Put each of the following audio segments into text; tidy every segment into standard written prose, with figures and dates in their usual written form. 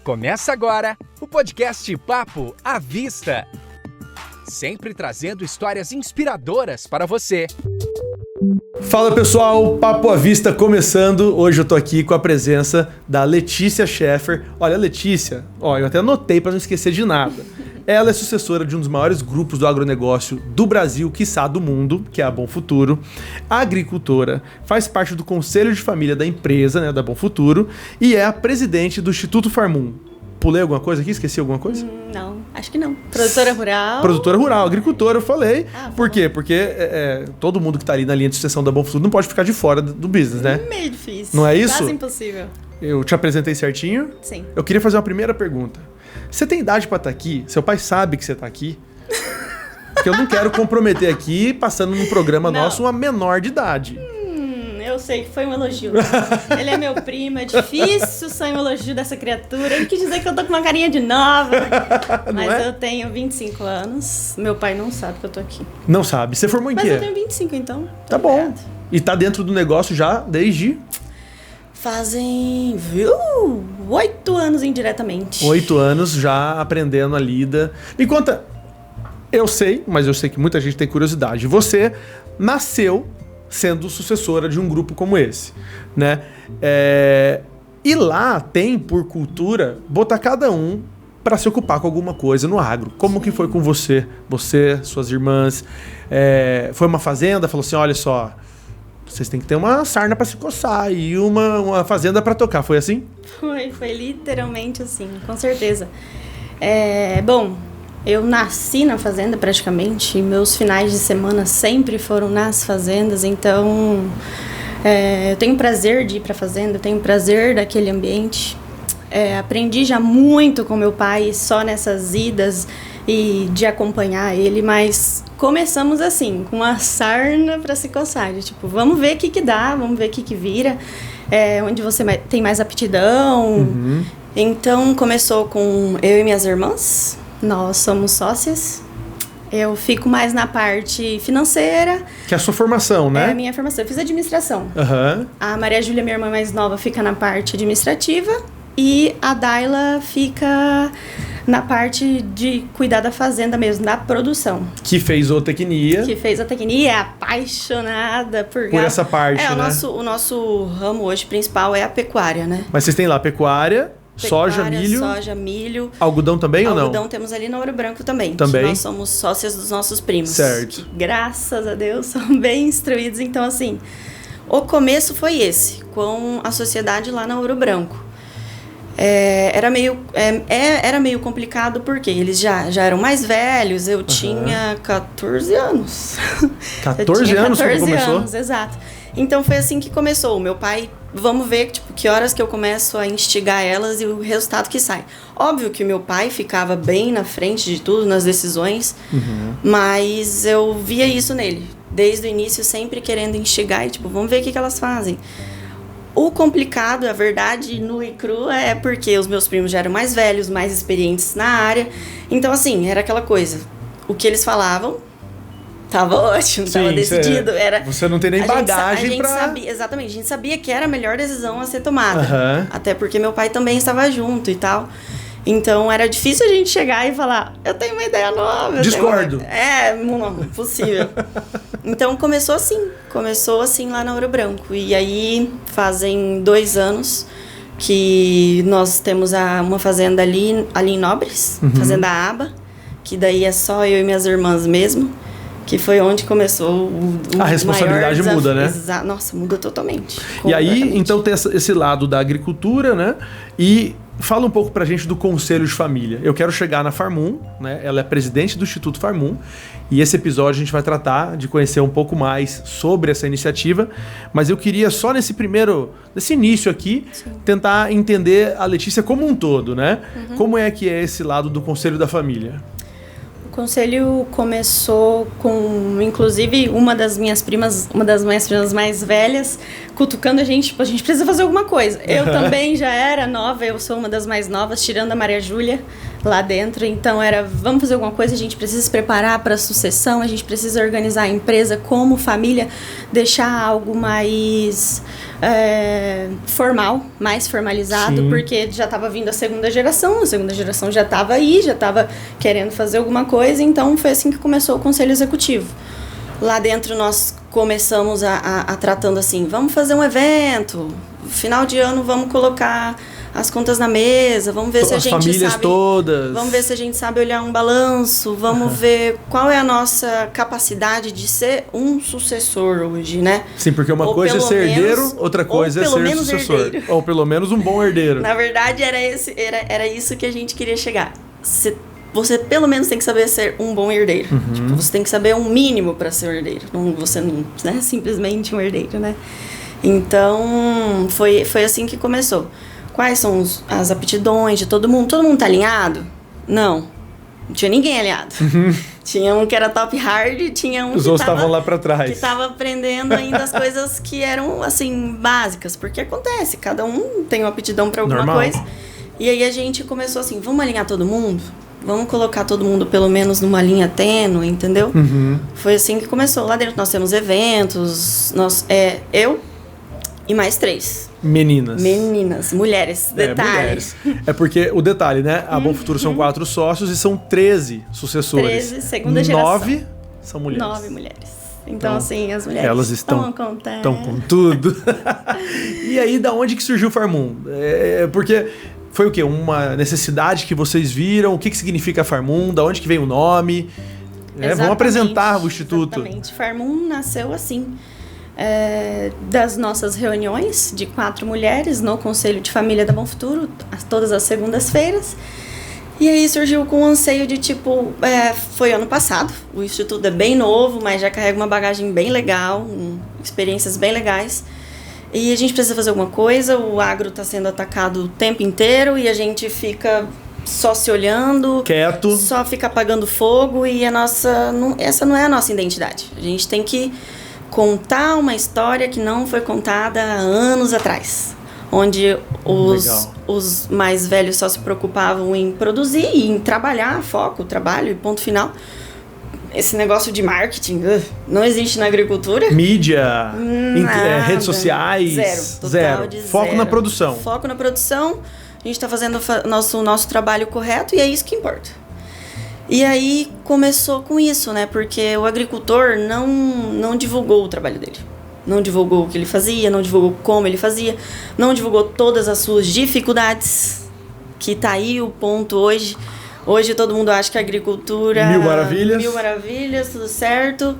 Começa agora o podcast Papo à Vista. Sempre trazendo histórias inspiradoras para você. Fala pessoal, Papo à Vista começando. Hoje eu tô aqui com a presença da Letícia Scheffer. Olha, Letícia, eu até anotei para não esquecer de nada. Ela é sucessora de um dos maiores grupos do agronegócio do Brasil, quiçá do mundo, que é a Bom Futuro. Agricultora, faz parte do conselho de família da empresa, da Bom Futuro, e é a presidente do Instituto Farmum. Pulei alguma coisa aqui? Esqueci alguma coisa? Não, acho que não. Produtora rural. Produtora rural, agricultora, eu falei. Por quê? Porque todo mundo que tá ali na linha de sucessão da Bom Futuro não pode ficar de fora do business, né? Meio difícil. Não é isso? Quase impossível. Eu te apresentei certinho? Sim. Eu queria fazer uma primeira pergunta. Você tem idade pra estar aqui? Seu pai sabe que você tá aqui? Porque eu não quero comprometer aqui, passando num programa nosso, uma menor de idade. Eu sei que foi um elogio. Ele é meu primo, é difícil sair um elogio dessa criatura. Ele quis dizer que eu tô com uma carinha de nova. Mas eu tenho 25 anos. Meu pai não sabe que eu tô aqui. Não sabe. Você formou em quê? Mas eu tenho 25, então. Tá bom. E tá dentro do negócio já desde... Fazem, 8 anos indiretamente. 8 anos já aprendendo a lida. Me conta, eu sei, mas eu sei que muita gente tem curiosidade. Você nasceu sendo sucessora de um grupo como esse, né? E lá tem, por cultura, botar cada um para se ocupar com alguma coisa no agro. Como que foi com você? Você, suas irmãs, foi uma fazenda, falou assim, olha só, vocês têm que ter uma sarna para se coçar e uma fazenda para tocar. Foi assim? Foi literalmente assim, com certeza. Bom, eu nasci na fazenda praticamente, e meus finais de semana sempre foram nas fazendas, então eu tenho prazer de ir para a fazenda, eu tenho prazer daquele ambiente. Aprendi já muito com meu pai só nessas idas e de acompanhar ele, mas começamos assim, com uma sarna para se coçar, tipo, vamos ver o que dá, vamos ver o que vira, onde você tem mais aptidão. Uhum. Então começou com eu e minhas irmãs, nós somos sócias. Eu fico mais na parte financeira. Que é a sua formação, né? É a minha formação, eu fiz administração. Uhum. A Maria Júlia, minha irmã mais nova, fica na parte administrativa e a Daila fica na parte de cuidar da fazenda mesmo, da produção. Que fez zootecnia. Que fez zootecnia, é apaixonada por essa parte, né? O nosso ramo hoje principal é a pecuária, né? Mas vocês têm lá pecuária, soja, milho. Algodão também ou não? Algodão temos ali no Ouro Branco também. Também. Nós somos sócias dos nossos primos. Certo. Que, graças a Deus, são bem instruídos. Então, assim, o começo foi esse, com a sociedade lá na Ouro Branco. Era meio complicado porque eles já eram mais velhos, eu tinha 14 anos. 14 anos quando começou? Anos, exato. Então foi assim que começou. O meu pai, vamos ver que horas que eu começo a instigar elas e o resultado que sai. Óbvio que o meu pai ficava bem na frente de tudo, nas decisões, mas eu via isso nele. Desde o início, sempre querendo instigar e vamos ver o que elas fazem. O complicado, a verdade, nu e cru, é porque os meus primos já eram mais velhos, mais experientes na área. Então, assim, era aquela coisa. O que eles falavam, tava ótimo, tava decidido. Você não tem nem bagagem pra... Sabia, exatamente, a gente sabia que era a melhor decisão a ser tomada. Até porque meu pai também estava junto e tal. Então, era difícil a gente chegar e falar, eu tenho uma ideia nova. Discordo. Não, impossível. Então, começou assim lá na Ouro Branco. E aí, fazem 2 anos que nós temos uma fazenda ali em Nobres, Fazenda Aba, que daí é só eu e minhas irmãs mesmo, que foi onde começou a responsabilidade muda, né? Nossa, muda totalmente. E aí, então, tem esse lado da agricultura, né? E... fala um pouco pra gente do Conselho de Família. Eu quero chegar na Farmum, né? Ela é presidente do Instituto Farmum. E esse episódio a gente vai tratar de conhecer um pouco mais sobre essa iniciativa. Mas eu queria só nesse início aqui, tentar entender a Letícia como um todo, né? Como é que é esse lado do Conselho da Família? O conselho começou com, inclusive, uma das minhas primas mais velhas, cutucando a gente precisa fazer alguma coisa. Eu também já era nova, eu sou uma das mais novas, tirando a Maria Júlia lá dentro. Então vamos fazer alguma coisa, a gente precisa se preparar para a sucessão, a gente precisa organizar a empresa como família, deixar algo mais formal, mais formalizado, Sim. porque já estava vindo a segunda geração já estava aí, já estava querendo fazer alguma coisa, então foi assim que começou o Conselho Executivo. Lá dentro nós começamos a tratando assim, vamos fazer um evento, final de ano vamos colocar as contas na mesa, vamos ver se a gente sabe... As famílias todas. Vamos ver se a gente sabe olhar um balanço, vamos ver qual é a nossa capacidade de ser um sucessor hoje, né? Sim, porque uma coisa é ser herdeiro, outra coisa é ser sucessor. Herdeiro. Ou pelo menos um bom herdeiro. Na verdade, era isso que a gente queria chegar. Você pelo menos tem que saber ser um bom herdeiro. Tipo, você tem que saber um mínimo para ser um herdeiro. Você não é simplesmente um herdeiro, né? Então, foi assim que começou. Quais são as aptidões de todo mundo? Todo mundo tá alinhado? Não tinha ninguém alinhado. Tinha um que era top hard, tinha um Os outros estavam lá para trás. Que tava aprendendo ainda as coisas que eram, assim, básicas. Porque acontece, cada um tem uma aptidão para alguma coisa. E aí a gente começou assim, vamos alinhar todo mundo? Vamos colocar todo mundo pelo menos numa linha tênue, entendeu? Foi assim que começou. Lá dentro nós temos eventos, eu e mais 3. Meninas, mulheres, detalhe. Mulheres. É porque o detalhe, né? A Bom Futuro são 4 sócios e são 13 sucessores. 13, segunda geração. 9 são mulheres. 9 mulheres. Então, assim, as mulheres elas estão com tudo. E aí, da onde que surgiu o Farmoon? Porque foi o quê? Uma necessidade que vocês viram? O que significa Farmoon? Da onde que vem o nome? Vamos apresentar o Instituto. Exatamente. Farmoon nasceu assim. Das nossas reuniões de 4 mulheres no Conselho de Família da Bom Futuro, todas as segundas-feiras. E aí surgiu com um anseio de tipo, foi ano passado, o Instituto é bem novo, mas já carrega uma bagagem bem legal, experiências bem legais. E a gente precisa fazer alguma coisa, o agro está sendo atacado o tempo inteiro e a gente fica só se olhando, quieto, só fica apagando fogo e essa não é a nossa identidade. A gente tem que contar uma história que não foi contada há anos atrás, onde os mais velhos só se preocupavam em produzir e em trabalhar, foco, trabalho e ponto final. Esse negócio de marketing não existe na agricultura. Mídia, redes sociais, zero. Foco na produção. Foco na produção, a gente está fazendo o nosso trabalho correto e é isso que importa. E aí começou com isso, né? Porque o agricultor não divulgou o trabalho dele. Não divulgou o que ele fazia, não divulgou como ele fazia, não divulgou todas as suas dificuldades, que tá aí o ponto hoje. Hoje todo mundo acha que a agricultura... Mil maravilhas. 1000 maravilhas, tudo certo.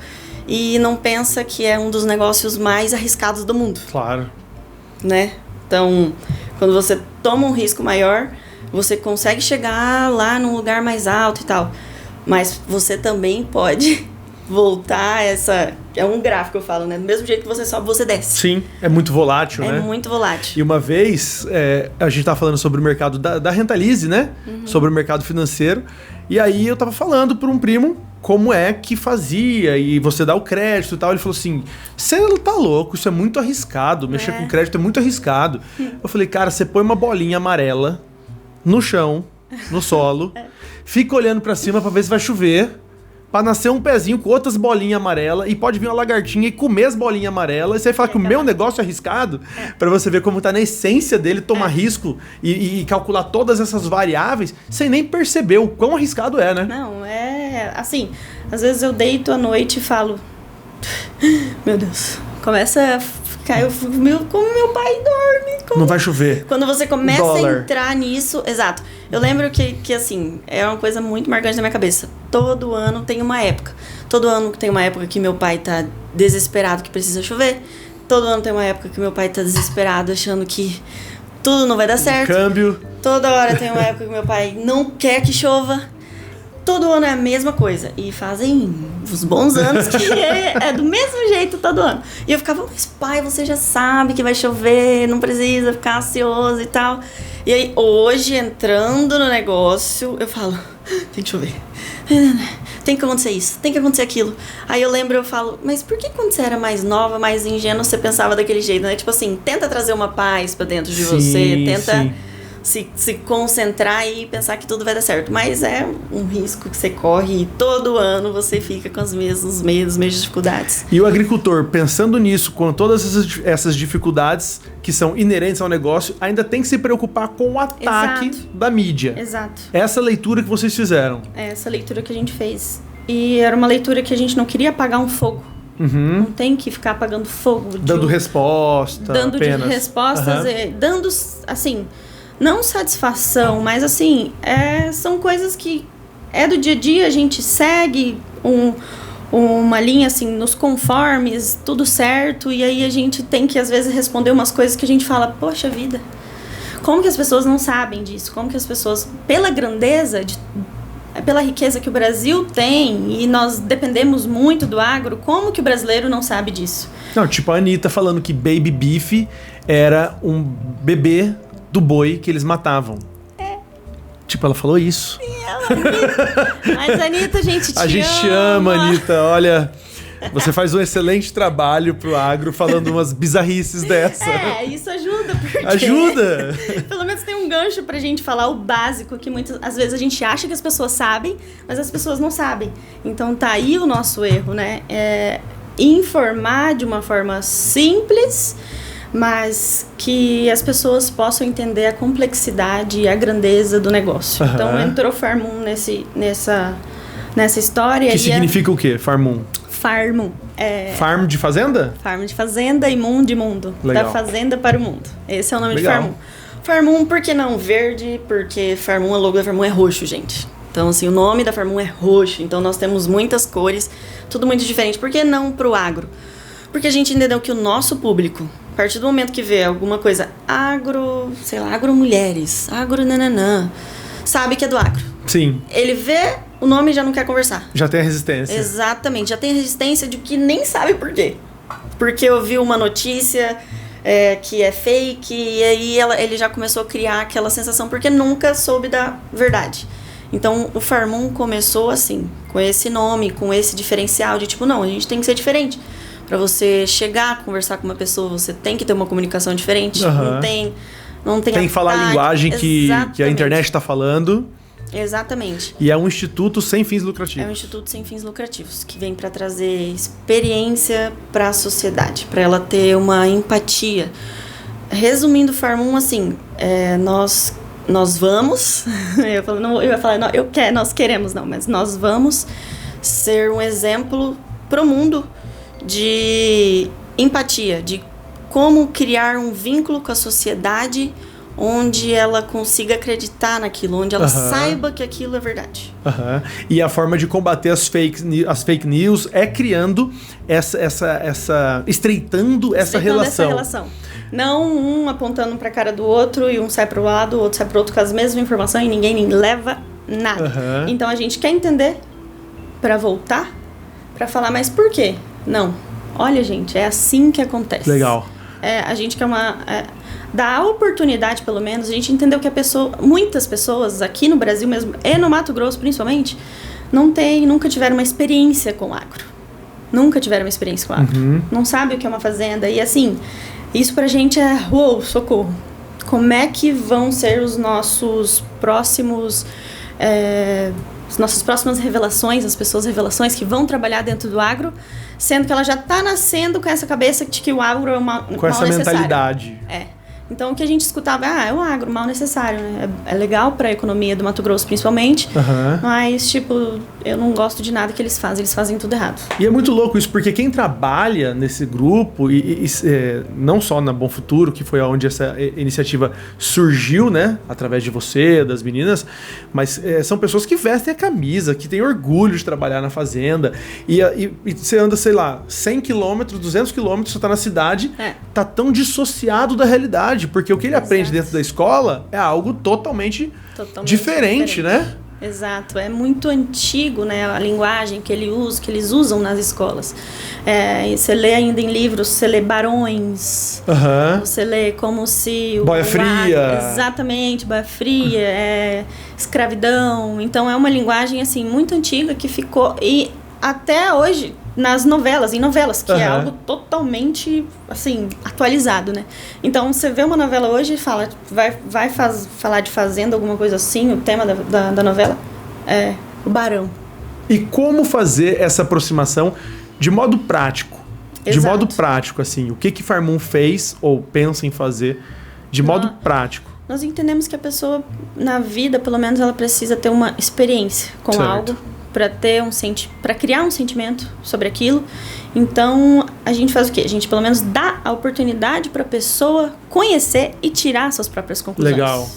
E não pensa que é um dos negócios mais arriscados do mundo. Claro. Né? Então, quando você toma um risco maior... Você consegue chegar lá num lugar mais alto e tal. Mas você também pode voltar é um gráfico que eu falo, né? Do mesmo jeito que você sobe, você desce. Sim, é muito volátil, né? É muito volátil. E uma vez, a gente tava falando sobre o mercado da Rentalize, né? Sobre o mercado financeiro. E aí eu tava falando para um primo como é que fazia e você dá o crédito e tal. Ele falou assim, você tá louco, isso é muito arriscado. Mexer com crédito é muito arriscado. Eu falei, cara, você põe uma bolinha amarela no chão, no solo, fica olhando pra cima pra ver se vai chover, pra nascer um pezinho com outras bolinhas amarelas, e pode vir uma lagartinha e comer as bolinhas amarelas, e você vai falar que o meu negócio é arriscado, pra você ver como tá na essência dele tomar risco e calcular todas essas variáveis, sem nem perceber o quão arriscado é, né? Não, assim, às vezes eu deito à noite e falo, meu Deus, começa a ficar, como meu pai dorme. Não vai chover. Quando você começa a entrar nisso, exato. Eu lembro que assim, é uma coisa muito marcante na minha cabeça. Todo ano tem uma época. Todo ano tem uma época que meu pai tá desesperado que precisa chover. Todo ano tem uma época que meu pai tá desesperado achando que tudo não vai dar certo. Câmbio. Toda hora tem uma época que meu pai não quer que chova. Todo ano é a mesma coisa. E fazem uns bons anos que é do mesmo jeito todo ano. E eu ficava, mas pai, você já sabe que vai chover, não precisa ficar ansioso e tal. E aí, hoje, entrando no negócio, eu falo, tem que chover. Tem que acontecer isso, tem que acontecer aquilo. Aí eu lembro, eu falo, mas por que quando você era mais nova, mais ingênua, você pensava daquele jeito, né? Tipo assim, tenta trazer uma paz pra dentro de você, tenta... se concentrar e pensar que tudo vai dar certo. Mas é um risco que você corre e todo ano você fica com os mesmos medos, mesmas dificuldades. E o agricultor, pensando nisso, com todas essas dificuldades que são inerentes ao negócio, ainda tem que se preocupar com o ataque da mídia. Exato. Essa leitura que vocês fizeram. É essa leitura que a gente fez. E era uma leitura que a gente não queria apagar um fogo. Não tem que ficar apagando fogo. Dando resposta. Dando apenas. de respostas, dando, assim, não satisfação, mas assim, são coisas que é do dia a dia, a gente segue uma linha assim, nos conformes, tudo certo, e aí a gente tem que às vezes responder umas coisas que a gente fala, poxa vida, como que as pessoas não sabem disso? Como que as pessoas, pela grandeza pela riqueza que o Brasil tem e nós dependemos muito do agro, como que o brasileiro não sabe disso? Não, tipo a Anitta falando que baby beef era um bebê do boi que eles matavam. Tipo, ela falou isso. Mas Anitta, a gente te ama. A gente ama, Anitta. Olha, você faz um excelente trabalho pro agro falando umas bizarrices dessa. Isso ajuda, porque... Ajuda! Pelo menos tem um gancho pra gente falar o básico, que muitas às vezes a gente acha que as pessoas sabem, mas as pessoas não sabem. Então tá aí o nosso erro, né? Informar de uma forma simples, mas que as pessoas possam entender a complexidade e a grandeza do negócio. Então entrou Farm1 nessa história. Que significa o quê, Farm1? Farm1. Farm de fazenda? Farm de fazenda e Moon de mundo. Legal. Da fazenda para o mundo. Esse é o nome Legal. de Farm1. Farm1, por que não verde? Porque Farm1, a logo da Farm1 é roxo, gente. Então, assim, o nome da Farm1 é roxo. Então, nós temos muitas cores, tudo muito diferente. Por que não pro agro? Porque a gente entendeu que o nosso público, a partir do momento que vê alguma coisa agro, sei lá, agro-mulheres, agro-nananã, sabe que é do agro. Sim. Ele vê o nome e já não quer conversar. Já tem a resistência. Exatamente, já tem resistência de que nem sabe por quê. Porque eu vi uma notícia que é fake e aí ele já começou a criar aquela sensação porque nunca soube da verdade. Então o Farm1 começou assim, com esse nome, com esse diferencial de tipo, não, a gente tem que ser diferente. Pra você chegar, conversar com uma pessoa, você tem que ter uma comunicação diferente. Não tem que falar a linguagem que a internet tá falando. Exatamente. E é um instituto sem fins lucrativos. É um instituto sem fins lucrativos, que vem para trazer experiência para a sociedade, para ela ter uma empatia. Resumindo, Farm1, assim, nós vamos, nós queremos não, mas nós vamos ser um exemplo pro mundo de empatia, de como criar um vínculo com a sociedade onde ela consiga acreditar naquilo, onde ela saiba que aquilo é verdade. E a forma de combater as fake news é criando estreitando essa relação. Não um apontando para a cara do outro e um sai para o lado, o outro sai para o outro com as mesmas informações e ninguém leva nada. Então a gente quer entender para voltar, para falar, mas por quê? Não. Olha, gente, é assim que acontece. Legal. A gente quer dar a oportunidade, pelo menos, a gente entendeu que muitas pessoas aqui no Brasil mesmo, e no Mato Grosso principalmente, nunca tiveram uma experiência com agro. Nunca tiveram uma experiência com agro. Não sabe o que é uma fazenda. E assim, isso pra gente é, socorro. Como é que vão ser os nossos próximos... as nossas próximas revelações, revelações que vão trabalhar dentro do agro, sendo que ela já está nascendo com essa cabeça de que o agro é mal necessário. Com essa mentalidade. Então, o que a gente escutava é o agro, mal necessário, né? É legal para a economia do Mato Grosso, principalmente, mas, tipo, eu não gosto de nada que eles fazem tudo errado. E é muito louco isso, porque quem trabalha nesse grupo, não só na Bom Futuro, que foi onde essa iniciativa surgiu, né, através de você, das meninas, mas são pessoas que vestem a camisa, que têm orgulho de trabalhar na fazenda, e você anda, sei lá, 100 quilômetros, 200 quilômetros, você tá na cidade, tá tão dissociado da realidade, porque o que ele aprende dentro da escola é algo totalmente diferente, né? Exato, é muito antigo, né, a linguagem que eles usam nas escolas. Você lê ainda em livros, você lê barões, você lê como se... Boia fria. Exatamente, boia fria, escravidão. Então é uma linguagem assim muito antiga que ficou... E até hoje em novelas, que é Aham. algo totalmente, assim, atualizado, né? Então, você vê uma novela hoje e fala, falar de fazenda, alguma coisa assim, o tema da novela é o barão. E como fazer essa aproximação de modo prático? De Exato. modo prático, assim, o que Farmoon fez ou pensa em fazer de modo prático? Nós entendemos que a pessoa, na vida, pelo menos, ela precisa ter uma experiência com Certo. algo para criar um sentimento sobre aquilo. Então, a gente faz o quê? A gente, pelo menos, dá a oportunidade para a pessoa conhecer e tirar suas próprias conclusões. Legal.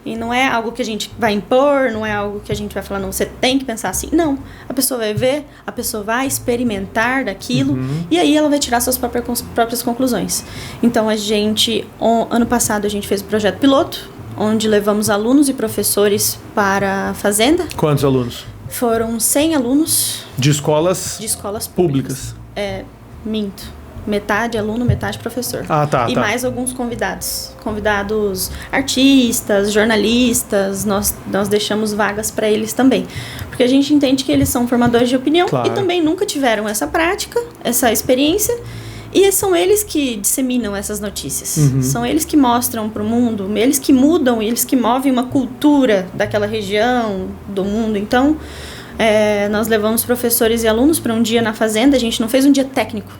E não é algo que a gente vai impor, não é algo que a gente vai falar, não, você tem que pensar assim. Não. A pessoa vai ver, a pessoa vai experimentar daquilo, e aí ela vai tirar suas próprias conclusões. Então, ano passado, a gente fez o projeto piloto, onde levamos alunos e professores para a fazenda. Quantos alunos? Foram 100 alunos De escolas de escolas públicas. Minto. Metade aluno, metade professor. Ah, tá. E mais alguns convidados. Convidados artistas, jornalistas, nós deixamos vagas para eles também. Porque a gente entende que eles são formadores de opinião Claro. e também nunca tiveram essa prática, essa experiência. E são eles que disseminam essas notícias. São eles que mostram para o mundo, eles que mudam, eles que movem uma cultura daquela região, do mundo. Então, nós levamos professores e alunos para um dia na fazenda. A gente não fez um dia técnico.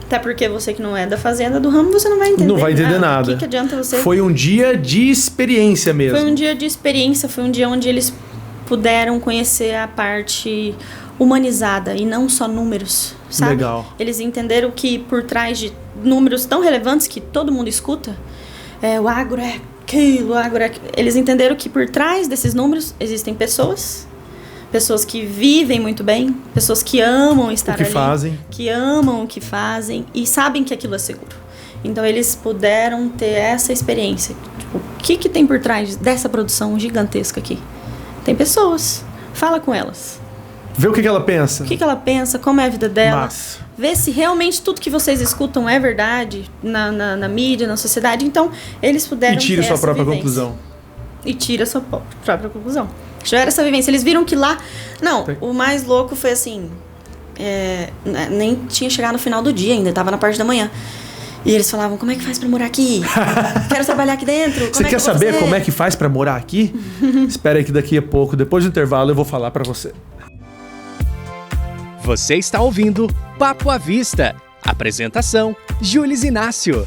Até porque você que não é da fazenda, do ramo, você não vai entender. Não vai entender nada. O que adianta você... Foi um dia de experiência mesmo. Foi um dia de experiência, foi um dia onde eles puderam conhecer a parte humanizada e não só números, sabe? Legal. Eles entenderam que por trás de números tão relevantes que todo mundo escuta, o agro é aquilo, o agro é aquilo. Eles entenderam que por trás desses números existem pessoas que vivem muito bem, pessoas que amam estar ali, que amam o que fazem e sabem que aquilo é seguro. Então eles puderam ter essa experiência. Tipo, o que tem por trás dessa produção gigantesca aqui? Tem pessoas. Fala com elas. Vê o que ela pensa. O que ela pensa, como é a vida dela. Massa. Vê se realmente tudo que vocês escutam é verdade na mídia, na sociedade. Então, eles puderam ter tira sua essa própria vivência. conclusão. E tira sua própria conclusão. Tiveram essa vivência. Eles viram que lá... Não, o mais louco foi assim... nem tinha chegado no final do dia ainda, tava na parte da manhã. E eles falavam, como é que faz pra morar aqui? Quero trabalhar aqui dentro. Você quer saber como é que faz pra morar aqui? Espera aí que daqui a pouco, depois do intervalo, eu vou falar pra você. Você está ouvindo Papo à Vista. Apresentação, Júlio Inácio.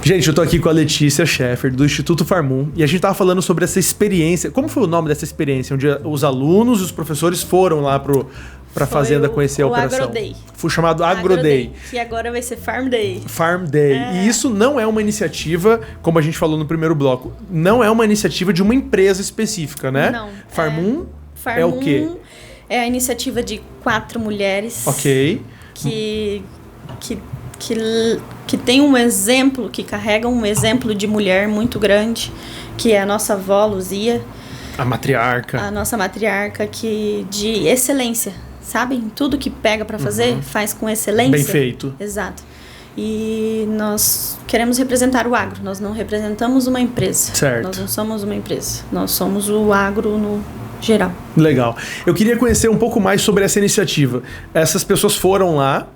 Gente, eu tô aqui com a Letícia Scheffer, do Instituto Farmoon, e a gente tava falando sobre essa experiência. Como foi o nome dessa experiência? Onde os alunos e os professores foram lá pra fazenda conhecer a operação. AgroDay. Foi chamado AgroDay. Que agora vai ser Farm Day. Farm Day. E isso não é uma iniciativa, como a gente falou no primeiro bloco, não é uma iniciativa de uma empresa específica, né? Não. Farmoon é o quê? É a iniciativa de 4 mulheres. Ok. Que tem um exemplo, que carregam um exemplo de mulher muito grande, que é a nossa avó Luzia. A matriarca. A nossa matriarca, de excelência, sabe? Em tudo que pega pra fazer, faz com excelência. Bem feito. Exato. E nós queremos representar o agro, nós não representamos uma empresa. Certo. Nós não somos uma empresa, nós somos o agro no geral. Legal. Eu queria conhecer um pouco mais sobre essa iniciativa. Essas pessoas foram lá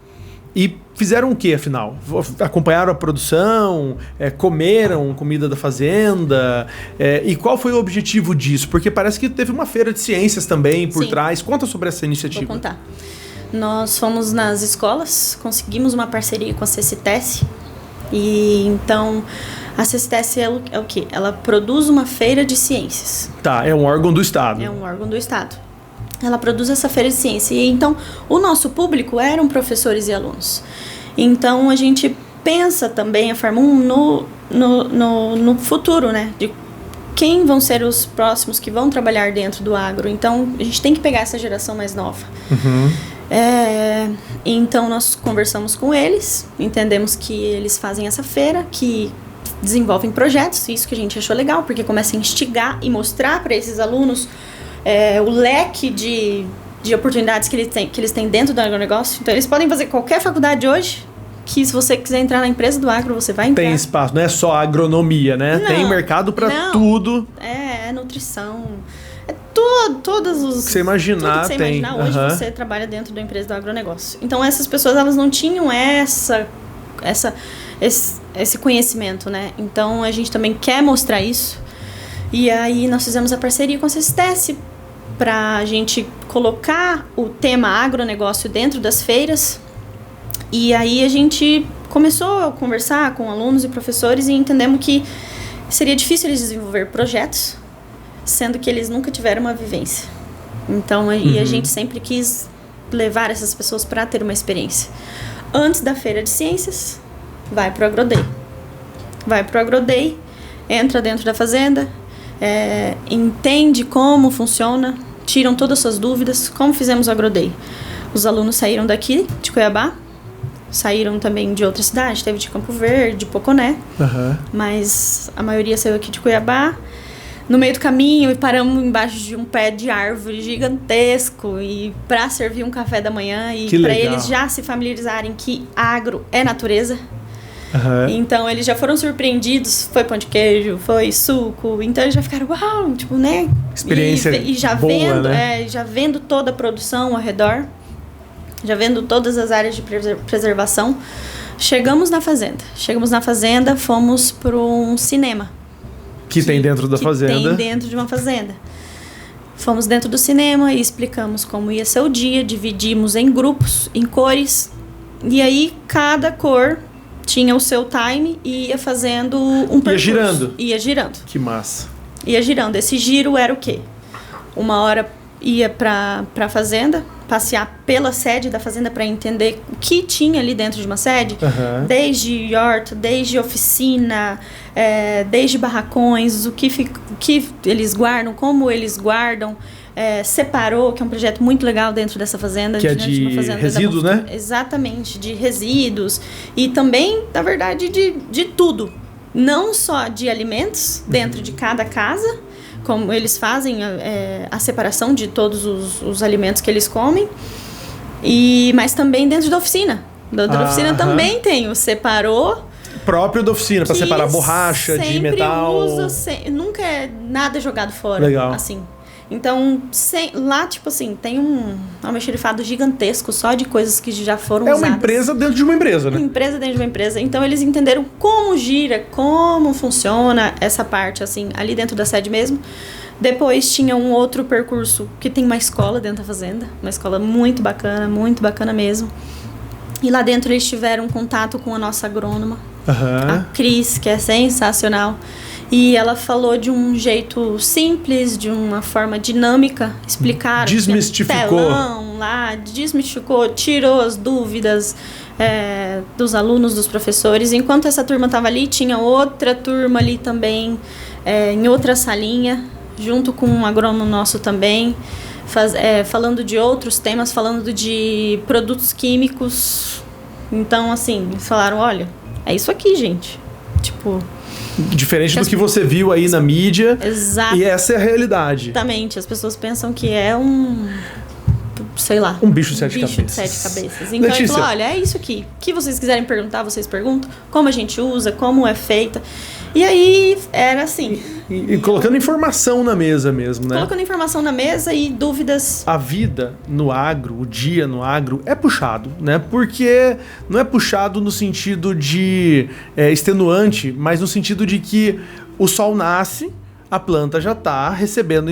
e fizeram o que, afinal? Acompanharam a produção? Comeram comida da fazenda? E qual foi o objetivo disso? Porque parece que teve uma feira de ciências também por trás. Conta sobre essa iniciativa. Vou contar. Nós fomos nas escolas, conseguimos uma parceria com a CCTS. E então, a CCTS é o quê? Ela produz uma feira de ciências. Tá, é um órgão do Estado. É um órgão do Estado. Ela produz essa feira de ciência. E então, o nosso público eram professores e alunos. Então, a gente pensa também a Farmoon no futuro, né? De quem vão ser os próximos que vão trabalhar dentro do agro. Então, a gente tem que pegar essa geração mais nova. Então, nós conversamos com eles, entendemos que eles fazem essa feira, que desenvolvem projetos. Isso que a gente achou legal, porque começa a instigar e mostrar para esses alunos o leque de oportunidades que eles têm dentro do agronegócio. Então, eles podem fazer qualquer faculdade hoje, que se você quiser entrar na empresa do agro, você vai entrar. Tem espaço, não é só agronomia, né? Não, tem mercado para tudo. É nutrição, todos os... Você imaginar, tudo que você tem. imaginar, hoje você trabalha dentro da empresa do agronegócio. Então, essas pessoas, elas não tinham esse conhecimento, né? Então, a gente também quer mostrar isso. E aí, nós fizemos a parceria com a Cestece pra gente colocar o tema agronegócio dentro das feiras. E aí, a gente começou a conversar com alunos e professores e entendemos que seria difícil eles desenvolver projetos, sendo que eles nunca tiveram uma vivência. Então, e a gente sempre quis levar essas pessoas para ter uma experiência. Antes da Feira de Ciências, vai pro AgroDay. Vai pro AgroDay, entra dentro da fazenda, entende como funciona, tiram todas as suas dúvidas, como fizemos o AgroDay. Os alunos saíram daqui, de Cuiabá, saíram também de outra cidade, teve de Campo Verde, de Poconé, mas a maioria saiu aqui de Cuiabá. No meio do caminho, paramos embaixo de um pé de árvore gigantesco e para servir um café da manhã e para eles já se familiarizarem que agro é natureza. Então eles já foram surpreendidos, foi pão de queijo, foi suco, então eles já ficaram, uau, tipo, né? Experiência e já boa, vendo, né? Já vendo toda a produção ao redor, já vendo todas as áreas de preservação. Chegamos na fazenda, fomos para um cinema. Que tem dentro da fazenda. Tem dentro de uma fazenda. Fomos dentro do cinema e explicamos como ia ser o dia, dividimos em grupos, em cores, e aí cada cor tinha o seu time e ia fazendo um percurso. Ia girando. Que massa. Ia girando. Esse giro era o quê? Uma hora ia para a fazenda, passear pela sede da fazenda para entender o que tinha ali dentro de uma sede, desde horta, desde oficina, desde barracões, o que eles guardam, como eles guardam, separou, que é um projeto muito legal dentro dessa fazenda. Que é de resíduos, né? Exatamente, de resíduos e também, na verdade, de tudo. Não só de alimentos dentro de cada casa, como eles fazem a separação de todos os alimentos que eles comem, mas também dentro da oficina. Dentro da oficina também tem o separou. Próprio da oficina, para separar borracha de metal. Nunca é nada jogado fora. Legal. Assim. Então, lá, tipo assim, tem um almoxarifado gigantesco só de coisas que já foram usadas. É uma empresa dentro de uma empresa, né? Uma empresa dentro de uma empresa. Então, eles entenderam como gira, como funciona essa parte, assim, ali dentro da sede mesmo. Depois, tinha um outro percurso que tem uma escola dentro da fazenda. Uma escola muito bacana mesmo. E lá dentro, eles tiveram contato com a nossa agrônoma, a Cris, que é sensacional. E ela falou de um jeito simples, de uma forma dinâmica, explicar. Desmistificou. Telão lá, desmistificou, tirou as dúvidas dos alunos, dos professores. Enquanto essa turma estava ali, tinha outra turma ali também, em outra salinha, junto com um agrônomo nosso também, falando de outros temas, falando de produtos químicos. Então, assim, eles falaram, olha, é isso aqui, gente. Tipo... Diferente do que você viu aí na mídia. Exato. E essa é a realidade. Exatamente. As pessoas pensam que é sei lá. Um bicho de sete cabeças. Então, ele falou, olha, é isso aqui. O que vocês quiserem perguntar, vocês perguntam. Como a gente usa, como é feita. E aí, era assim... E colocando informação na mesa mesmo, né? Colocando informação na mesa e dúvidas. A vida no agro, o dia no agro, é puxado, né? Porque não é puxado no sentido de extenuante, mas no sentido de que o sol nasce, a planta já está recebendo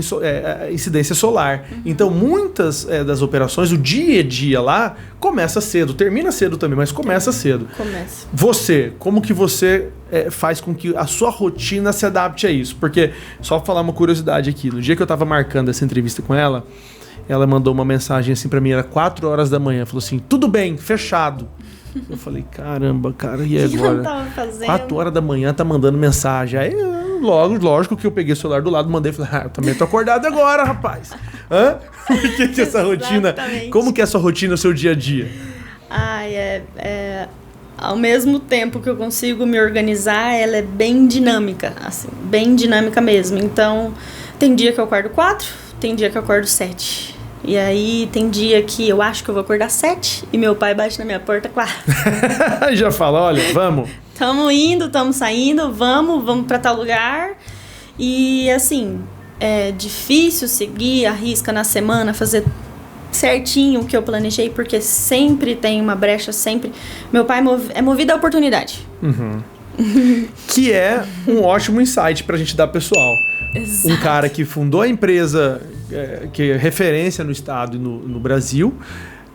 incidência solar. Então, muitas das operações, o dia a dia lá, começa cedo. Termina cedo também, mas começa cedo. Começa. Você, como que você faz com que a sua rotina se adapte a isso? Porque, só falar uma curiosidade aqui, no dia que eu estava marcando essa entrevista com ela mandou uma mensagem assim para mim, era 4 horas da manhã, falou assim, tudo bem, fechado. Eu falei, caramba, cara, e agora? O que eu tava fazendo? 4 horas da manhã tá mandando mensagem. Aí, lógico que eu peguei o celular do lado, mandei e falei, eu também tô acordado agora, rapaz. Por que essa rotina? Como que é a sua rotina, o seu dia a dia? Ao mesmo tempo que eu consigo me organizar, ela é bem dinâmica, assim, bem dinâmica mesmo. Então, tem dia que eu acordo 4, tem dia que eu acordo 7. E aí tem dia que eu acho que eu vou acordar 7 e meu pai bate na minha porta 4. Já fala, olha, vamos. Tamo indo, tamo saindo, vamos pra tal lugar. E assim, é difícil seguir a risca na semana, fazer certinho o que eu planejei, porque sempre tem uma brecha, sempre. Meu pai é movido à oportunidade. Que é um ótimo insight pra gente dar pessoal. Exato. Um cara que fundou a empresa, que é referência no estado e no Brasil,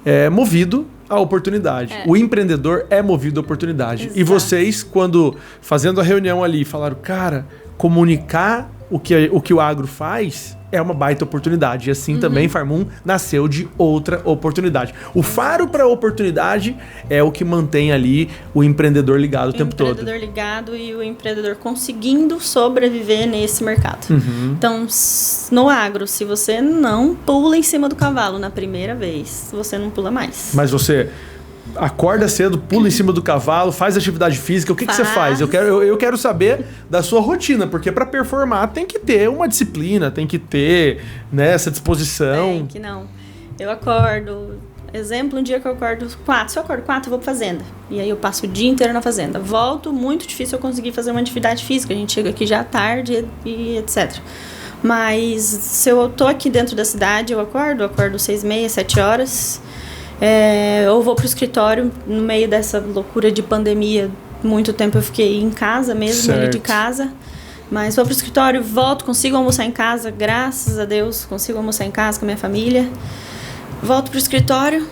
é movido à oportunidade. O empreendedor é movido à oportunidade. Exato. E vocês, quando fazendo a reunião ali, falaram, cara, comunicar o que o agro faz é uma baita oportunidade. E assim também Farmoon nasceu de outra oportunidade. O faro para a oportunidade é o que mantém ali o empreendedor ligado o tempo todo. O empreendedor ligado e o empreendedor conseguindo sobreviver nesse mercado. Então, no agro, se você não pula em cima do cavalo na primeira vez, você não pula mais. Mas você acorda cedo, pula em cima do cavalo, faz atividade física, o que você faz? Eu quero saber da sua rotina, porque para performar tem que ter uma disciplina, tem que ter, né, essa disposição. Tem que não. Eu acordo, exemplo, um dia que eu acordo 4, se eu acordo 4, eu vou pra fazenda. E aí eu passo o dia inteiro na fazenda. Volto, muito difícil eu conseguir fazer uma atividade física, a gente chega aqui já à tarde e etc. Mas se eu tô aqui dentro da cidade, eu acordo 6h30, 7 horas. Eu vou pro escritório no meio dessa loucura de pandemia. Muito tempo eu fiquei em casa mesmo, ali de casa. Mas vou pro escritório, volto, consigo almoçar em casa, graças a Deus, consigo almoçar em casa com a minha família. Volto pro escritório,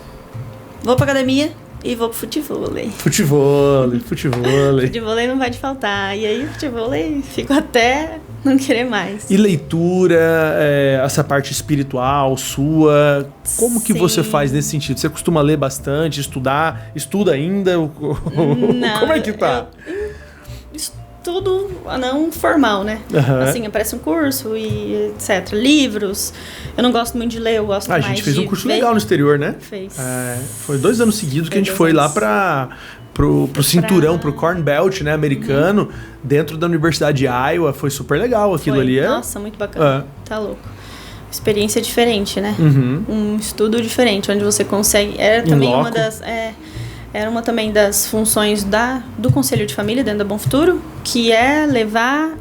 vou pra academia e vou pro futevôlei. Futevôlei. Futevôlei não vai te faltar. E aí, futevôlei, fico até não querer mais. E leitura, essa parte espiritual sua, como que você faz nesse sentido? Você costuma ler bastante, estudar? Estuda ainda? Não, como é que tá? Eu estudo não formal, né? Assim, aparece um curso e etc. Livros. Eu não gosto muito de ler, eu gosto mais de... A gente fez um curso legal no exterior, né? Fez. Foi 2 anos seguidos que a gente foi lá pro cinturão, pro Corn Belt, né, americano, dentro da Universidade de Iowa. Foi super legal aquilo ali. Nossa, muito bacana. Tá louco. Experiência diferente, né? Um estudo diferente, onde você consegue... Era também uma das... Era uma também das funções do Conselho de Família dentro da Bom Futuro, que é levar...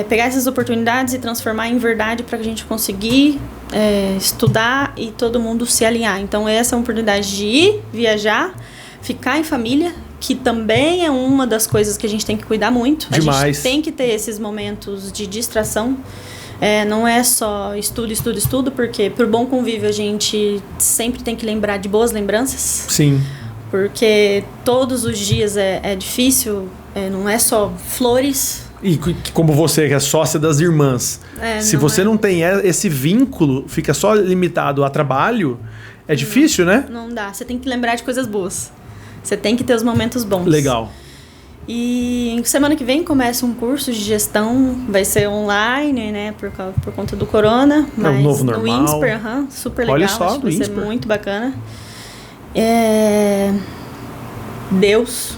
pegar essas oportunidades e transformar em verdade para que a gente conseguir estudar e todo mundo se alinhar. Então, essa é uma oportunidade de ir, viajar, ficar em família, que também é uma das coisas que a gente tem que cuidar muito. Demais. A gente tem que ter esses momentos de distração. Não é só estudo, porque por bom convívio a gente sempre tem que lembrar de boas lembranças. Sim. Porque todos os dias é difícil, não é só flores. E como você, que é sócia das irmãs, se você não tem esse vínculo, fica só limitado a trabalho, é difícil, né? Não dá, você tem que lembrar de coisas boas. Você tem que ter os momentos bons. Legal. E semana que vem começa um curso de gestão, vai ser online, né, por conta do corona. Mas o novo normal. No INSPER, super legal, olha só, acho que vai ser muito bacana. Deus,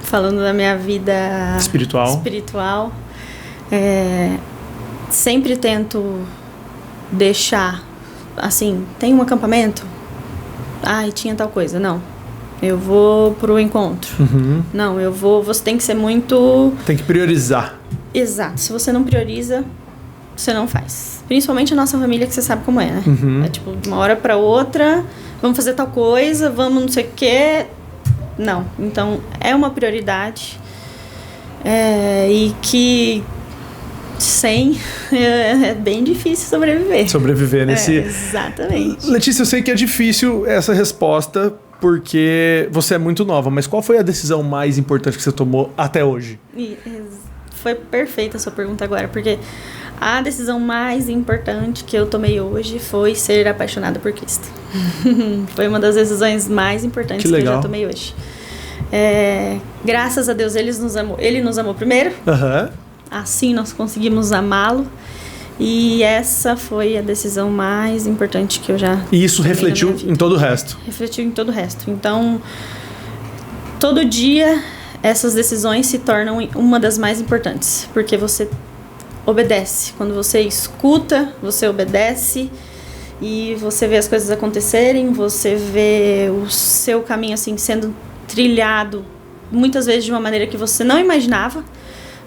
falando da minha vida espiritual, sempre tento deixar, assim, tem um acampamento? E tinha tal coisa, não. Eu vou pro encontro. Não, você tem que ser muito... Tem que priorizar. Exato. Se você não prioriza, você não faz. Principalmente a nossa família, que você sabe como é, né? É tipo, de uma hora pra outra, vamos fazer tal coisa, vamos não sei o quê. Não. Então, é uma prioridade. E que sem é bem difícil sobreviver. Nesse... Exatamente. Letícia, eu sei que é difícil essa resposta, porque você é muito nova, mas qual foi a decisão mais importante que você tomou até hoje? Foi perfeita a sua pergunta agora, porque a decisão mais importante que eu tomei hoje foi ser apaixonada por Cristo. Foi uma das decisões mais importantes que eu já tomei hoje. Graças a Deus, Ele nos amou primeiro. Assim nós conseguimos amá-lo. E essa foi a decisão mais importante que eu já... E isso refletiu em todo o resto? Refletiu em todo o resto. Então, todo dia, essas decisões se tornam uma das mais importantes. Porque você obedece. Quando você escuta, você obedece. E você vê as coisas acontecerem. Você vê o seu caminho assim sendo trilhado. Muitas vezes de uma maneira que você não imaginava.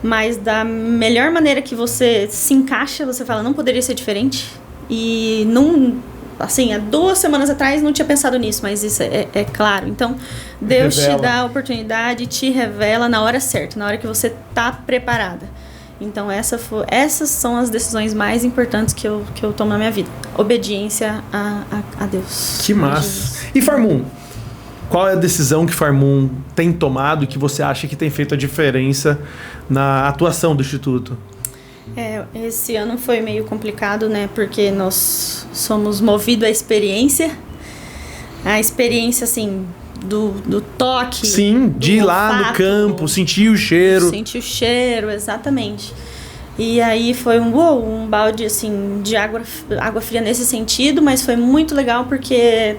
mas da melhor maneira que você se encaixa, você fala, não poderia ser diferente. E não, assim, há 2 semanas atrás não tinha pensado nisso, mas isso é claro. Então, Deus Revela. te dá a oportunidade, te revela na hora certa, na hora que você tá preparada. Então, essas são as decisões mais importantes que eu tomo na minha vida. Obediência a Deus. Que massa. E Farmoon? Qual é a decisão que Farmoon tem tomado que você acha que tem feito a diferença na atuação do Instituto? Esse ano foi meio complicado, né? Porque nós somos movidos à experiência. A experiência, assim, do toque. Sim, de ir lá no olfato, campo, sentir o cheiro. sentir o cheiro, exatamente. E aí foi um balde, assim, de água fria nesse sentido, mas foi muito legal porque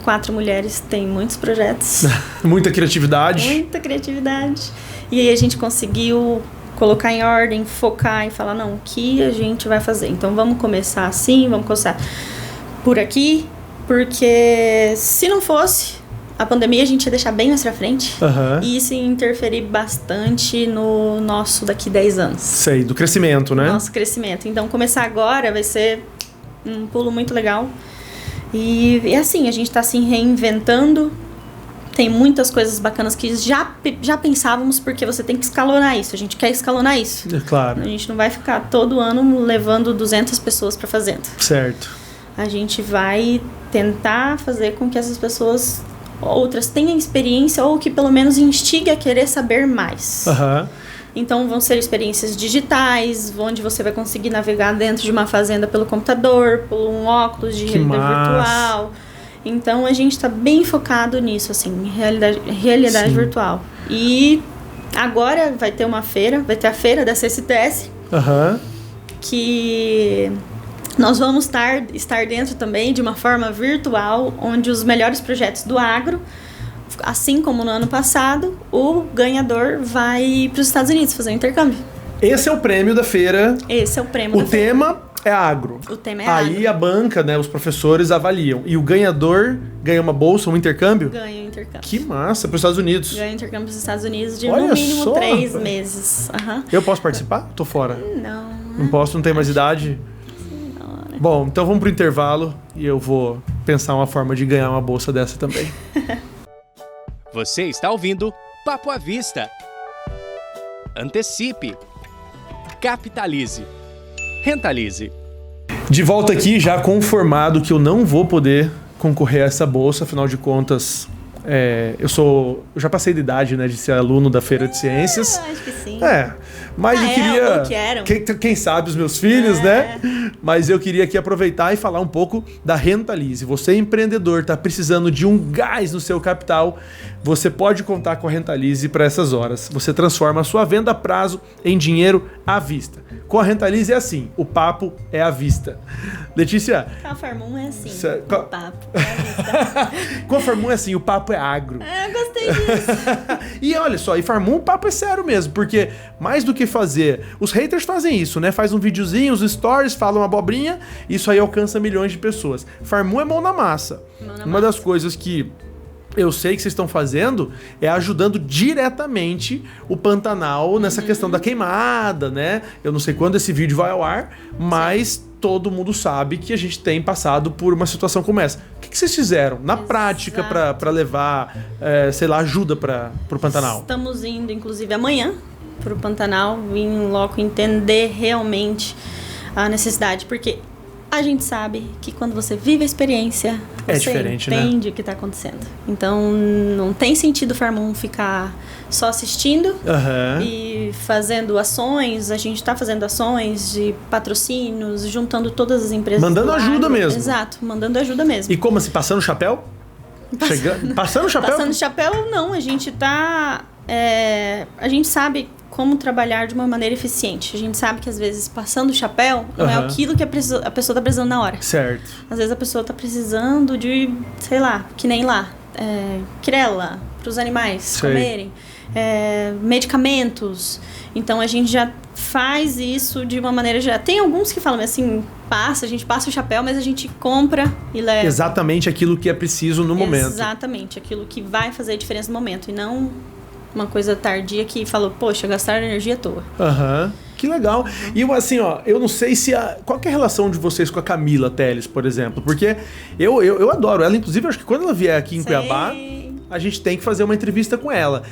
4 mulheres têm muitos projetos. Muita criatividade. Muita criatividade. E aí a gente conseguiu colocar em ordem, focar e falar, não, o que a gente vai fazer? Então vamos começar assim, vamos começar por aqui, porque se não fosse a pandemia, a gente ia deixar bem mais pra frente. Aham. E isso ia interferir bastante no nosso daqui 10 anos. Sei, do crescimento, né? Nosso crescimento. Então começar agora vai ser um pulo muito legal. E assim, a gente tá se reinventando. Tem muitas coisas bacanas que já pensávamos, porque você tem que escalonar isso. A gente quer escalonar isso. É claro. A gente não vai ficar todo ano levando 200 pessoas pra fazenda. Certo. A gente vai tentar fazer com que essas pessoas, outras, tenham experiência ou que pelo menos instigue a querer saber mais. Aham. Então vão ser experiências digitais, onde você vai conseguir navegar dentro de uma fazenda pelo computador, por um óculos de realidade virtual. Então a gente está bem focado nisso, assim, em realidade Sim. virtual. E agora vai ter uma feira, vai ter a feira da CCTS, Aham. que nós vamos estar dentro também de uma forma virtual, onde os melhores projetos do agro, assim como no ano passado, o ganhador vai para os Estados Unidos fazer um intercâmbio. Esse é o prêmio da feira. Esse é o prêmio O da feira. tema é agro. O tema é Aí agro. a banca, né, os professores avaliam. E o ganhador ganha uma bolsa, um intercâmbio? Ganha o intercâmbio. Que massa, para os Estados Unidos. Ganha intercâmbio para os Estados Unidos de Olha no mínimo só, 3 rapaz. meses. Aham. Eu posso participar? Tô fora. Não. Não posso, não tenho mais idade. Não, né? Bom, então vamos pro intervalo e eu vou pensar uma forma de ganhar uma bolsa dessa também. Você está ouvindo Papo à Vista. Antecipe. Capitalize. Rentalize. De volta aqui, já conformado que eu não vou poder concorrer a essa bolsa, afinal de contas, eu já passei de idade, né, de ser aluno da Feira de Ciências. Eu acho que sim. Mas eu ou que queria. eram. Quem sabe os meus filhos, né? Mas eu queria aqui aproveitar e falar um pouco da Rentalize. Você, empreendedor, está precisando de um gás no seu capital, você pode contar com a Rentalize para essas horas. Você transforma a sua venda a prazo em dinheiro à vista. Com a Rentalize é assim, o papo é à vista. Letícia, A Farmoon é assim. Cê- O papo. É a vista. com a Farmoon é assim, o papo é agro. Eu gostei disso. E olha só, e Farmoon, o papo é sério mesmo, porque mais do que fazer, os haters fazem isso, né? Faz um videozinho, os stories, falam uma abobrinha, isso aí alcança milhões de pessoas. Farmoon é mão na massa. Mão na Uma massa. das coisas que eu sei que vocês estão fazendo é ajudando diretamente o Pantanal nessa questão da queimada, né? Eu não sei quando esse vídeo vai ao ar, mas todo mundo sabe que a gente tem passado por uma situação como essa. O que vocês fizeram na prática para levar, sei lá, ajuda para o Pantanal? Estamos indo, inclusive, amanhã para o Pantanal, em loco entender realmente a necessidade, porque a gente sabe que quando você vive a experiência, É você diferente, né? entende o que está acontecendo. Então, não tem sentido o Farmoon ficar só assistindo Aham. e fazendo ações. A gente está fazendo ações de patrocínios, juntando todas as empresas. Mandando do ajuda agro. mesmo. Exato, mandando ajuda mesmo. E como assim, passando o chapéu? Passando o chapéu? Passando chapéu, não. A gente tá... a gente sabe como trabalhar de uma maneira eficiente. A gente sabe que, às vezes, passando o chapéu não é Aham. aquilo que a pessoa tá precisando na hora. Certo. Às vezes a pessoa tá precisando de, sei lá, que nem lá, quirela para os animais Sei. comerem, medicamentos. Então a gente já faz isso de uma maneira já. Tem alguns que falam assim, a gente passa o chapéu, mas a gente compra e leva. Exatamente aquilo que é preciso no momento. Exatamente, aquilo que vai fazer a diferença no momento e não uma coisa tardia que falou, poxa, gastaram energia à toa. Aham. Que legal. E assim, ó, eu não sei se qual que é a relação de vocês com a Camila Teles, por exemplo, porque eu adoro ela, inclusive acho que quando ela vier aqui em Cuiabá, a gente tem que fazer uma entrevista com ela.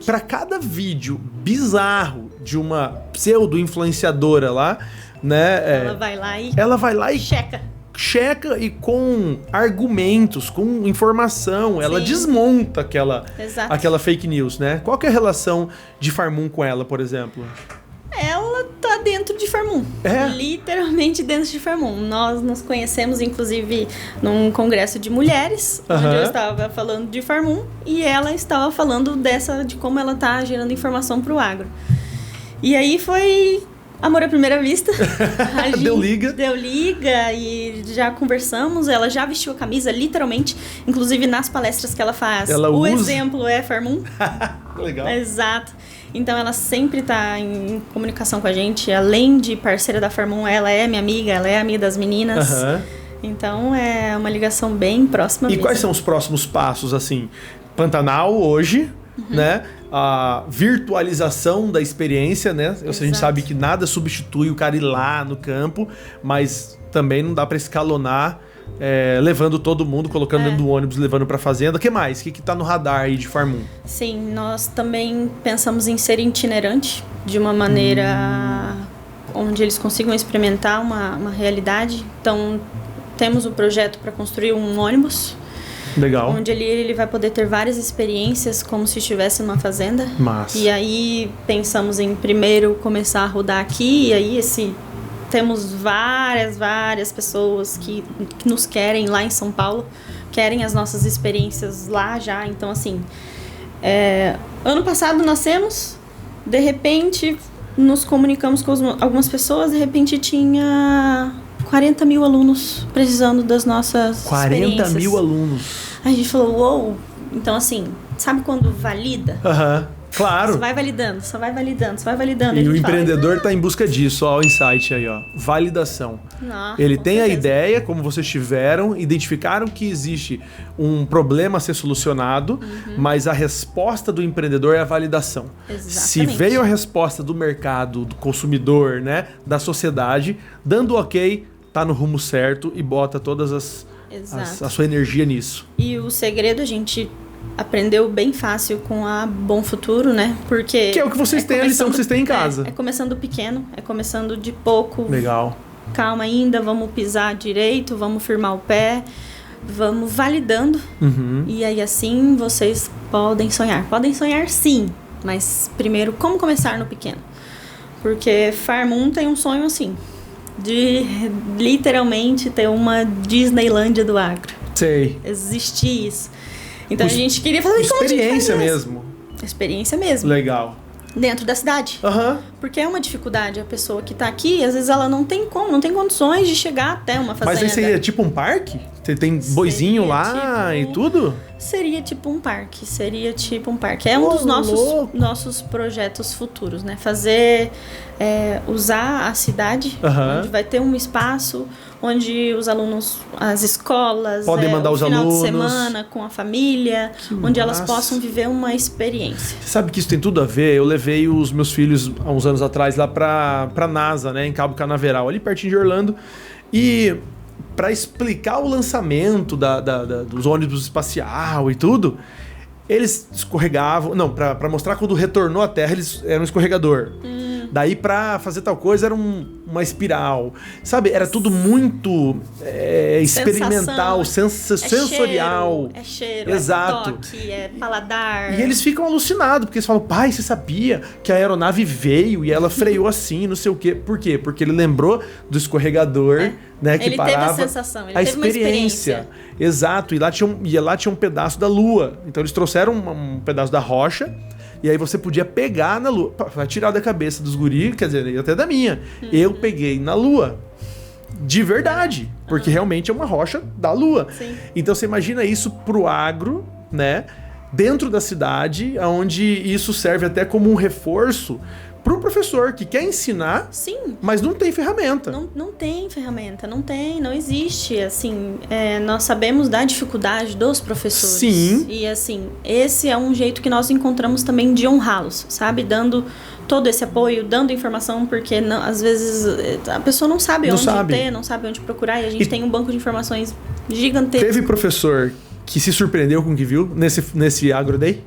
Para cada vídeo bizarro de uma pseudo-influenciadora lá, né? Ela vai lá e checa e com argumentos, com informação, ela desmonta aquela fake news, né? Qual que é a relação de Farmum com ela, por exemplo? Ela tá dentro de Farmum. Literalmente dentro de Farmum. Nós nos conhecemos, inclusive, num congresso de mulheres, onde eu estava falando de Farmum, e ela estava falando de como ela tá gerando informação pro agro. E aí foi amor à primeira vista. Deu liga e já conversamos. Ela já vestiu a camisa, literalmente. Inclusive nas palestras que ela faz. Exemplo é Farmum. Legal. Exato. Então ela sempre tá em comunicação com a gente. Além de parceira da Farmum, ela é minha amiga, ela é amiga das meninas. Então é uma ligação bem próxima. E quais são os próximos passos, assim? Pantanal hoje, né? A virtualização da experiência, né? A gente sabe que nada substitui o cara ir lá no campo, mas também não dá para escalonar levando todo mundo, colocando dentro do ônibus, levando para fazenda. O que mais? O que tá no radar aí de Farmum? Sim, nós também pensamos em ser itinerante de uma maneira onde eles consigam experimentar uma realidade. Então, temos um projeto para construir um ônibus. Legal. Onde ele vai poder ter várias experiências como se estivesse numa fazenda. Massa. E aí pensamos em primeiro começar a rodar aqui, e aí temos várias pessoas que nos querem lá em São Paulo, querem as nossas experiências lá já. Então, assim, ano passado nascemos, de repente nos comunicamos com algumas pessoas, de repente tinha 40 mil alunos precisando das nossas 40 experiências. mil alunos. A gente falou, uou! Então, assim, sabe quando valida? Claro. Você vai validando. E o empreendedor tá em busca disso, ó, o insight aí, ó. Validação. Ele tem a ideia, como vocês tiveram, identificaram que existe um problema a ser solucionado, mas a resposta do empreendedor é a validação. Exatamente. Se veio a resposta do mercado, do consumidor, né, da sociedade, dando ok, tá no rumo certo e bota todas a sua energia nisso. E o segredo a gente aprendeu bem fácil com a Bom Futuro, né? Porque que é o que vocês têm, a lição que vocês têm em casa. É começando pequeno, é começando de pouco. Legal. Calma ainda, vamos pisar direito, vamos firmar o pé, vamos validando. E aí assim vocês podem sonhar. Podem sonhar sim, mas primeiro como começar no pequeno? Porque Farmum tem um sonho assim, de literalmente ter uma Disneylândia do agro. Sei. Existir isso. Então a gente queria fazer experiência mesmo. Experiência mesmo. Legal. Dentro da cidade. Porque é uma dificuldade. A pessoa que tá aqui, às vezes ela não tem condições de chegar até uma fazenda. Mas aí seria tipo um parque? Você tem boizinho lá e tudo? Seria tipo um parque. É um dos nossos projetos futuros, né? Fazer, usar a cidade, onde vai ter um espaço onde os alunos, as escolas, podem mandar os final alunos de semana com a família, onde elas possam viver uma experiência. Você sabe que isso tem tudo a ver? Eu levei os meus filhos há uns anos atrás lá pra NASA, né, em Cabo Canaveral, ali pertinho de Orlando, e para explicar o lançamento dos ônibus espacial e tudo, eles escorregavam, não, para mostrar quando retornou à Terra, eles eram um escorregador. Daí pra fazer tal coisa era uma espiral. Sabe? Era tudo muito experimental, sensorial. É cheiro, exato. É toque, é paladar. E eles ficam alucinados, porque eles falam, pai, você sabia que a aeronave veio e ela freou assim, não sei o quê. Por quê? Porque ele lembrou do escorregador, né, que ele parava. Teve a sensação, ele a teve uma experiência. Exato. E lá tinha um pedaço da Lua. Então eles trouxeram um pedaço da rocha. E aí você podia pegar na Lua, pra tirar da cabeça dos guris, quer dizer, até da minha. Eu peguei na Lua. De verdade. Porque realmente é uma rocha da Lua. Sim. Então você imagina isso pro agro, né? Dentro da cidade, onde isso serve até como um reforço pro professor que quer ensinar, Sim. mas não tem ferramenta. Não tem ferramenta, não existe, assim, nós sabemos da dificuldade dos professores. Sim. E, assim, esse é um jeito que nós encontramos também de honrá-los, sabe? Dando todo esse apoio, dando informação, porque às vezes a pessoa não sabe onde ter, não sabe onde procurar, e a gente tem um banco de informações gigantesco. Teve professor que se surpreendeu com o que viu nesse Agro Day?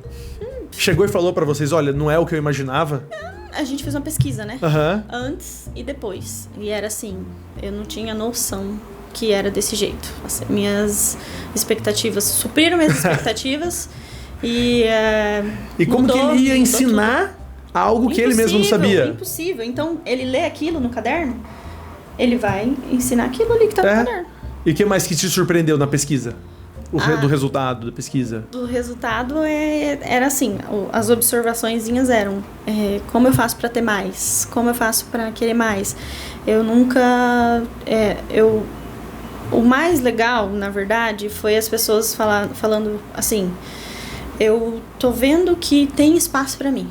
Chegou e falou pra vocês, olha, não é o que eu imaginava? A gente fez uma pesquisa, né? Aham. Antes e depois. E era assim, eu não tinha noção que era desse jeito. Assim, minhas expectativas supriram minhas expectativas e como mudou, que ele ia ensinar tudo. Algo que ele mesmo não sabia? Impossível. Então, ele lê aquilo no caderno, ele vai ensinar aquilo ali que tá no caderno. E o que mais que te surpreendeu na pesquisa? Do resultado da pesquisa? O resultado era assim, as observaçõezinhas eram como eu faço para ter mais, como eu faço para querer mais. Eu nunca... o mais legal, na verdade, foi as pessoas falando assim, eu tô vendo que tem espaço para mim.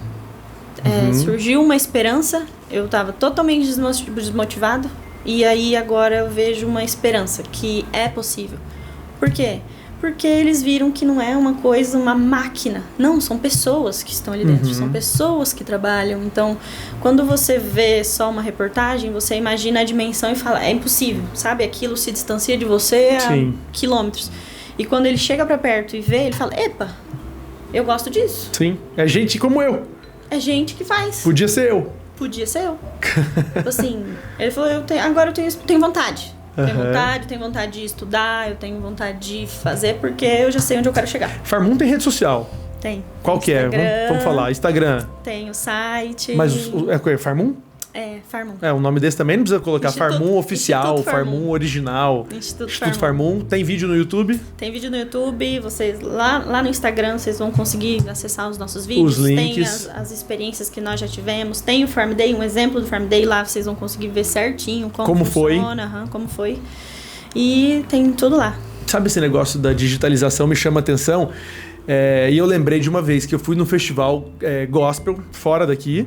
Surgiu uma esperança, eu estava totalmente desmotivado, e aí agora eu vejo uma esperança, que é possível. Por quê? Porque eles viram que não é uma coisa, uma máquina. Não, são pessoas que estão ali dentro, são pessoas que trabalham. Então, quando você vê só uma reportagem, você imagina a dimensão e fala, é impossível, sabe? Aquilo se distancia de você a quilômetros. E quando ele chega pra perto e vê, ele fala, epa, eu gosto disso. Sim, é gente como eu. É gente que faz. Podia ser eu. Podia ser eu. Assim, ele falou, agora eu tenho vontade. Tenho vontade de estudar, eu tenho vontade de fazer, porque eu já sei onde eu quero chegar. Farmum tem rede social? Tem. Qual que é? Vamos falar. Instagram. Tem o site. Mas é Farmum? É, Farmum. O nome desse também não precisa colocar Farmum Oficial, Instituto Farmum Original. Instituto Farmum. Tem vídeo no YouTube? Tem vídeo no YouTube. Vocês lá no Instagram vocês vão conseguir acessar os nossos vídeos. Os links. Tem as experiências que nós já tivemos. Tem o Farm Day, um exemplo do Farm Day lá. Vocês vão conseguir ver certinho como funciona, como foi. E tem tudo lá. Sabe esse negócio da digitalização me chama a atenção? E eu lembrei de uma vez que eu fui num festival gospel fora daqui.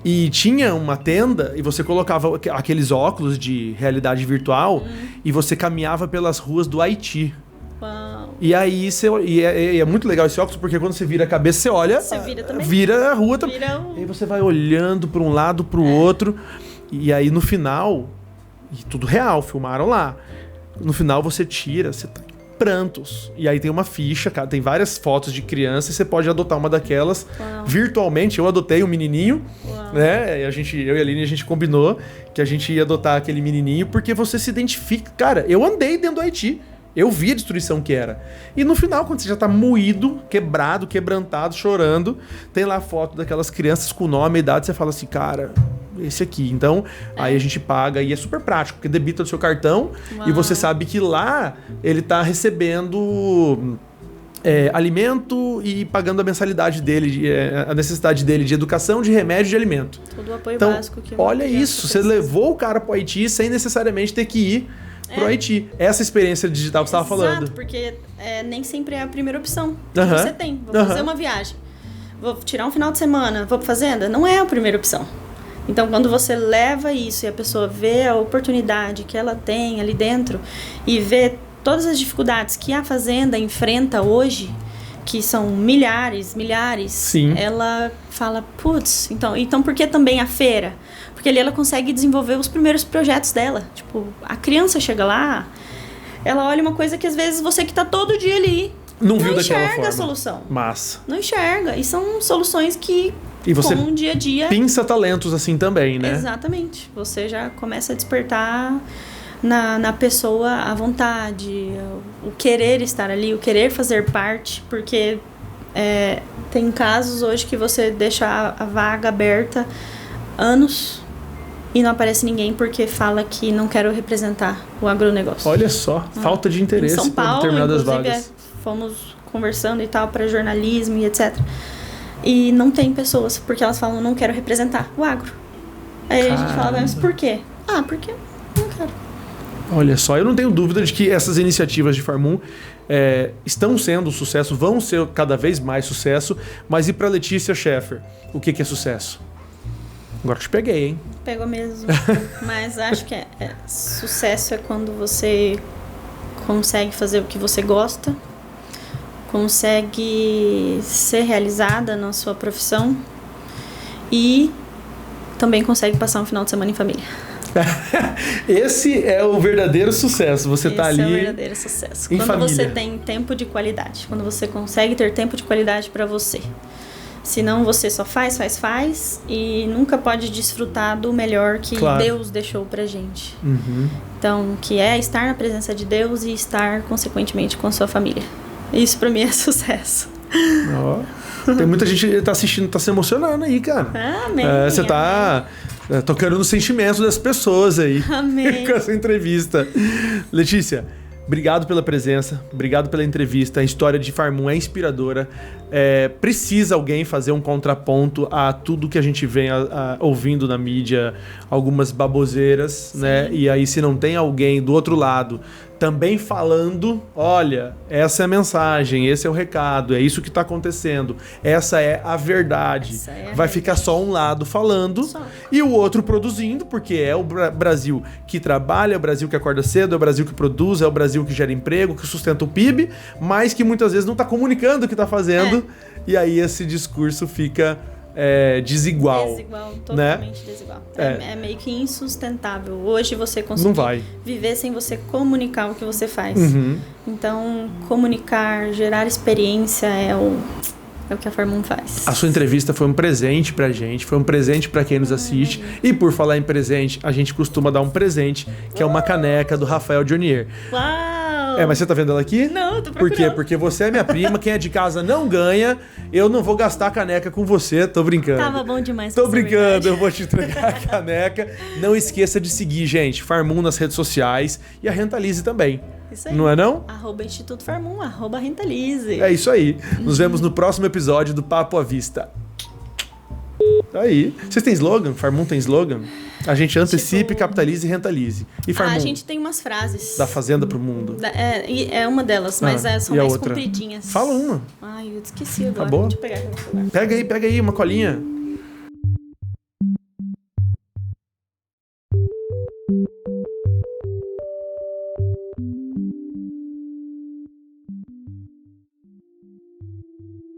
E tinha uma tenda e você colocava aqueles óculos de realidade virtual e você caminhava pelas ruas do Haiti. Uau. E aí é muito legal esse óculos porque quando você vira a cabeça, você olha, você vira também. Vira a rua também. E aí você vai olhando para um lado, para o outro. E aí no final, e tudo real, filmaram lá. No final você tira, você tá em prantos. E aí tem uma ficha, tem várias fotos de criança e você pode adotar uma daquelas virtualmente. Eu adotei um menininho, né? Eu e a Aline, a gente combinou que a gente ia adotar aquele menininho porque você se identifica. Cara, eu andei dentro do Haiti. Eu vi a destruição que era. E no final, quando você já tá moído, quebrado, quebrantado, chorando, tem lá a foto daquelas crianças com nome e idade, você fala assim, cara, esse aqui. Então, aí a gente paga e é super prático, porque debita do seu cartão e você sabe que lá ele tá recebendo alimento e pagando a mensalidade dele, a necessidade dele de educação, de remédio e de alimento. Todo o apoio então, básico que olha isso, você levou o cara pro Haiti sem necessariamente ter que ir pro Haiti. Essa experiência digital que você estava falando. Exato, porque nem sempre é a primeira opção que você tem. Vou fazer uma viagem, vou tirar um final de semana, vou pra fazenda. Não é a primeira opção. Então, quando você leva isso e a pessoa vê a oportunidade que ela tem ali dentro e vê todas as dificuldades que a fazenda enfrenta hoje, que são milhares, Sim. ela fala, putz, então por que também a feira? Porque ali ela consegue desenvolver os primeiros projetos dela. Tipo, a criança chega lá, ela olha uma coisa que às vezes você que tá todo dia ali não viu daquela forma. Não enxerga a solução. Massa. Não enxerga. E são soluções que, e você com o dia a dia... pinça talentos assim também, né? Exatamente. Você já começa a despertar na pessoa a vontade, o querer estar ali, o querer fazer parte, porque tem casos hoje que você deixa a vaga aberta anos e não aparece ninguém porque fala que não quero representar o agronegócio. Olha só, falta de interesse em São Paulo, por determinadas vagas. Fomos conversando e tal para jornalismo e etc. E não tem pessoas, porque elas falam, não quero representar o agro. Aí a gente fala, mas por quê? Porque não quero. Olha só, eu não tenho dúvida de que essas iniciativas de Farmum estão sendo sucesso, vão ser cada vez mais sucesso, mas e para Letícia Scheffer, o que é sucesso? Agora te peguei, hein? Pegou mesmo. Mas acho que sucesso é quando você consegue fazer o que você gosta, consegue ser realizada na sua profissão e também consegue passar um final de semana em família. Esse é o verdadeiro sucesso. Você tá ali. Esse é o verdadeiro sucesso. Em Quando família. você tem tempo de qualidade. Quando você consegue ter tempo de qualidade para você. Senão você só faz e nunca pode desfrutar do melhor que Deus deixou pra gente. Uhum. Então, que é estar na presença de Deus e estar, consequentemente, com a sua família. Isso pra mim é sucesso. Tem muita gente que tá assistindo, tá se emocionando aí, cara. Amém. Você tá tocando nos sentimentos das pessoas aí. Amém. Com essa entrevista. Letícia, obrigado pela presença, obrigado pela entrevista. A história de Farmoon é inspiradora. Precisa alguém fazer um contraponto a tudo que a gente vem ouvindo na mídia, algumas baboseiras, né? E aí, se não tem alguém do outro lado também falando, olha, essa é a mensagem, esse é o recado, é isso que está acontecendo, essa é a verdade. Vai ficar só um lado falando e o outro produzindo, porque é o Brasil que trabalha, é o Brasil que acorda cedo, é o Brasil que produz, é o Brasil que gera emprego, que sustenta o PIB, mas que muitas vezes não está comunicando o que está fazendo, e aí esse discurso fica desigual. Desigual, totalmente, né? Desigual. É meio que insustentável. Hoje você conseguir viver sem você comunicar o que você faz. Uhum. Então, comunicar, gerar experiência é o que a Farmoon faz. A sua entrevista foi um presente pra gente, foi um presente pra quem nos assiste. E por falar em presente, a gente costuma dar um presente, que é uma caneca do Rafael Jonier. Uau! Mas você tá vendo ela aqui? Não, tô procurando. Por quê? Porque você é minha prima, quem é de casa não ganha. Eu não vou gastar a caneca com você, tô brincando. Tava bom demais. Tô brincando, eu vou te entregar a caneca. Não esqueça de seguir, gente, Farmoon nas redes sociais e a Rentalize também. Isso aí. Não é não? @Instituto Farmoon, @Rentalize. É isso aí. Nos vemos no próximo episódio do Papo à Vista. Aí. Vocês têm slogan? Farmoon tem slogan? A gente antecipe, capitalize e rentalize. E Farmoon? A gente tem umas frases. Da fazenda pro mundo. É uma delas, mas são mais outra? compridinhas. Fala uma. Ai, eu esqueci agora. Tá bom? Deixa eu pegar aqui no celular. Pega aí uma colinha.